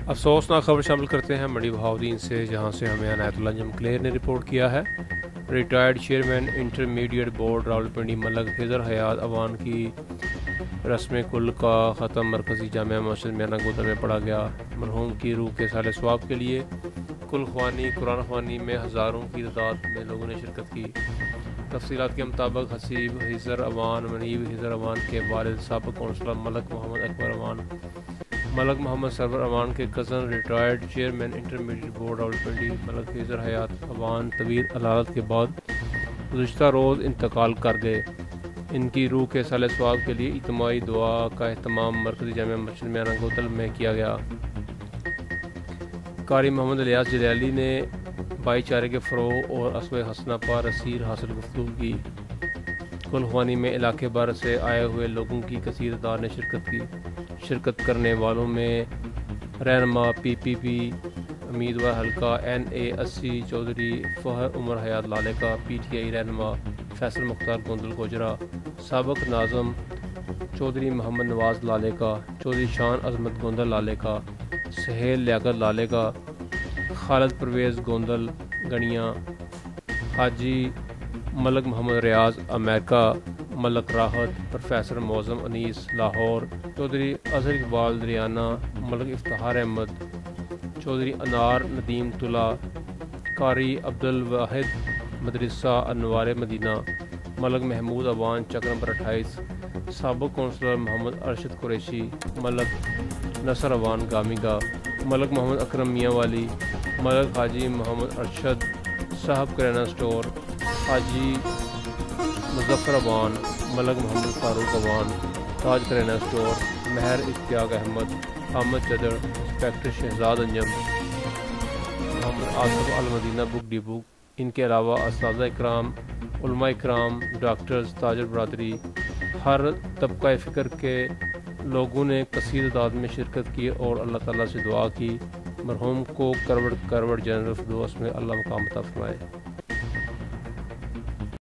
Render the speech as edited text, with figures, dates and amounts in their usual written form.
افسوسناک خبر شامل کرتے ہیں منڈی بہاؤدین سے، جہاں سے ہمیں عنایت اللہ انجم کلیر نے رپورٹ کیا ہے۔ Retired chairman intermediate board Rawalpindi Malik Khizar Hayat Awan کی رسم کل کا ختم مرکزی جامعہ مسجد میانہ گودل میں پڑھا گیا۔ مرحوم کی روح کے سال ثواب کے لیے کل خوانی قرآن خوانی میں ہزاروں کی تعداد میں لوگوں نے شرکت کی۔ تفصیلات کے مطابق حسیب خضر اوان منیب خضر اوان کے والد سابق کونسلر ملک محمد اکبر اوان ملک محمد سرور اوان کے cousin retired chairman intermediate board Rawalpindi Malik Khizar Hayat Awan طویل علالت کے بعد گزشتہ روز انتقال کر گئے۔ ان کی روح کے سال ثواب کے لیے اجتماعی دعا کا اہتمام مرکزی جامعہ مسجد میانہ گودل میں کیا گیا۔ قاری محمد الیاس جلیلی نے بھائی چارے کے فروغ اور اسوہ حسنہ پر اثیر حاصل گفتگو کی۔ کل خوانی میں علاقے بھر سے آئے ہوئے لوگوں کی کثیر تعداد نے شرکت کی۔ شرکت کرنے والوں میں رہنما پی پی پی امیدوار حلقہ NA80 چودھری فہر عمر حیات لالے کا، PTI رہنما فیصل مختار گوندل گوجرا، سابق ناظم چودھری محمد نواز لالے کا، چودھری شان عظمت گوندل لالے کا، سہیل لیاقت لالے کا، خالد پرویز گوندل گنیا، حاجی ملک محمد ریاض امریکہ، ملک راحت، پروفیسر معظم انیس لاہور، چودھری اظہر اقبال دریانہ، ملک افتخار احمد، چودھری انار ندیم طلع، قاری عبدالواحد مدرسہ انوار مدینہ، ملک محمود اوان چک نمبر 28، سابق کونسلر محمد ارشد قریشی، ملک نصر اوان گامگا، ملک محمد اکرم میاں والی، ملک حاجی محمد ارشد صاحب کریانہ سٹور، حاجی مظفر اوان، ملک محمد فاروق اوان تاج کریانہ سٹور، مہر اشتیاق احمد، احمد چدر، انسپیکٹر شہزاد انجم، محمد آصف المدینہ بک ڈپو۔ ان کے علاوہ اساتذہ اکرام، علماء اکرام، ڈاکٹرز، تاجر برادری، ہر طبقہ فکر کے لوگوں نے کثیر تعداد میں شرکت کی اور اللہ تعالیٰ سے دعا کی مرحوم کو کروڑ جنرل فردوس میں اللہ مقام عطا فرمائے۔